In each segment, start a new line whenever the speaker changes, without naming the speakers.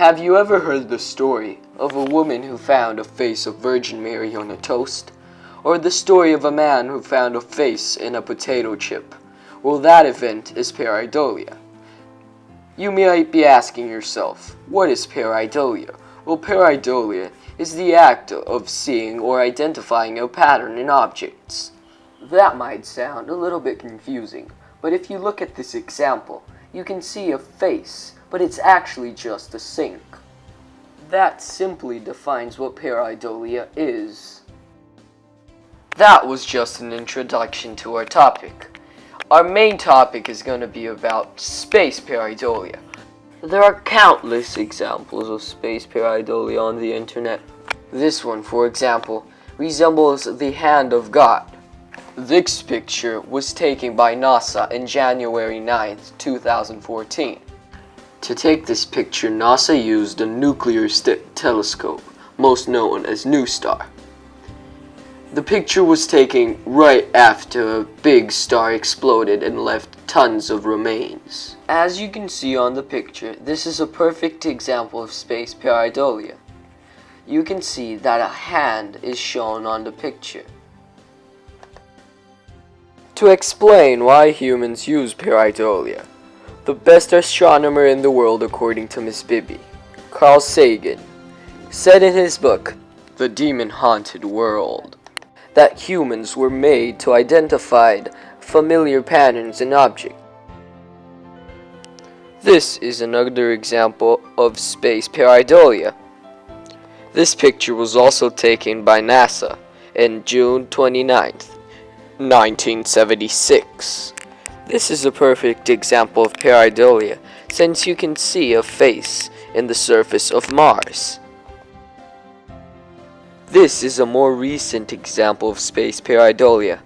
Have you ever heard the story of a woman who found a face of Virgin Mary on a toast? Or the story of a man who found a face in a potato chip? Well, that event is pareidolia. You might be asking yourself, what is pareidolia? Well, pareidolia is the act of seeing or identifying a pattern in objects. That might sound a little bit confusing, but if you look at this example, you can see a face, but it's actually just a sink. That simply defines what pareidolia is. That was just an introduction to our topic. Our main topic is going to be about space pareidolia. There are countless examples of space pareidolia on the internet. This one, for example, resembles the hand of God. This picture was taken by NASA on January 9th, 2014. To take this picture, NASA used a nuclear telescope, most known as NuSTAR. The picture was taken right after a big star exploded and left tons of remains. As you can see on the picture, this is a perfect example of space pareidolia. You can see that a hand is shown on the picture. To explain why humans use pareidolia, the best astronomer in the world according to Miss Bibi, Carl Sagan, said in his book, The Demon-Haunted World, that humans were made to identify familiar patterns in objects. This is another example of space pareidolia. This picture was also taken by NASA on June 29th, 1976. This is a perfect example of pareidolia since you can see a face in the surface of Mars. This is a more recent example of space pareidolia.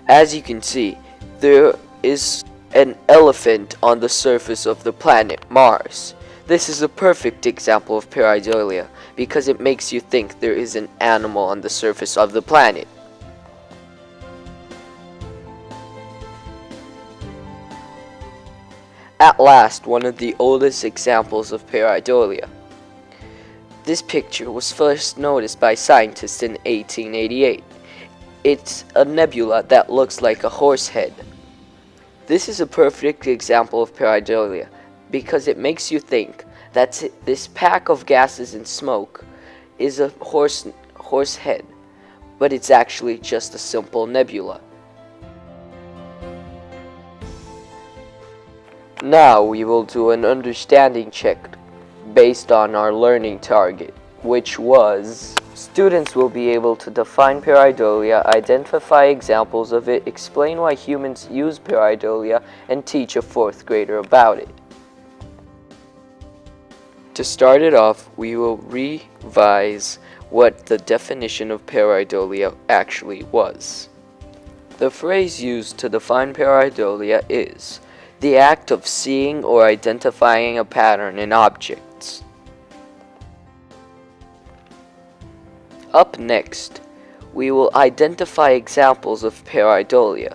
As you can see, there is an elephant on the surface of the planet Mars. This is a perfect example of pareidolia because it makes you think there is an animal on the surface of the planet. At last, one of the oldest examples of pareidolia. This picture was first noticed by scientists in 1888. It's a nebula that looks like a horse head. This is a perfect example of pareidolia because it makes you think that this pack of gases and smoke is a horse head, but it's actually just a simple nebula. Now we will do an understanding check based on our learning target, which was students will be able to define pareidolia, identify examples of it, explain why humans use pareidolia, and teach a 4th grader about it. To start it off, we will revise what the definition of pareidolia actually was. The phrase used to define pareidolia is the act of seeing or identifying a pattern in objects. Up next, we will identify examples of pareidolia.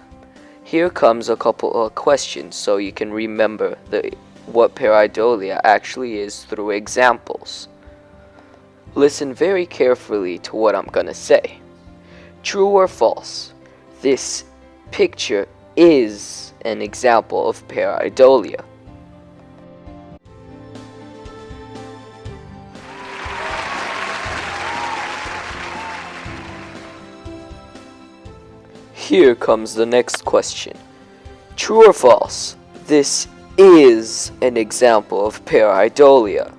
Here comes a couple of questions so you can remember what pareidolia actually is through examples. Listen very carefully to what I'm gonna say. True or false? This picture is an example of pareidolia. Here comes the next question. True or false? This is an example of pareidolia.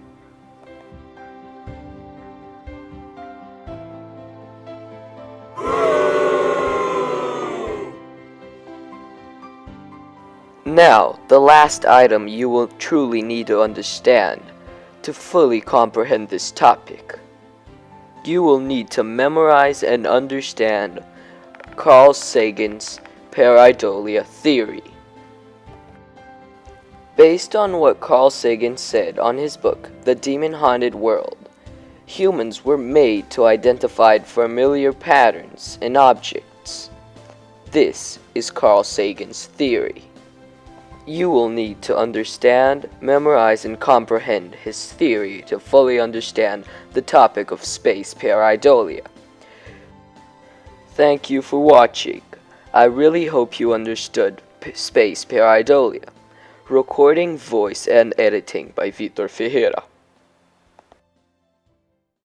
Now, the last item you will truly need to understand to fully comprehend this topic. You will need to memorize and understand Carl Sagan's pareidolia theory. Based on what Carl Sagan said on his book, The Demon-Haunted World, humans were made to identify familiar patterns in objects. This is Carl Sagan's theory. You will need to understand, memorize, and comprehend his theory to fully understand the topic of space pareidolia. Thank you for watching. I really hope you understood space pareidolia. Recording, voice, and editing by Vitor Ferreira.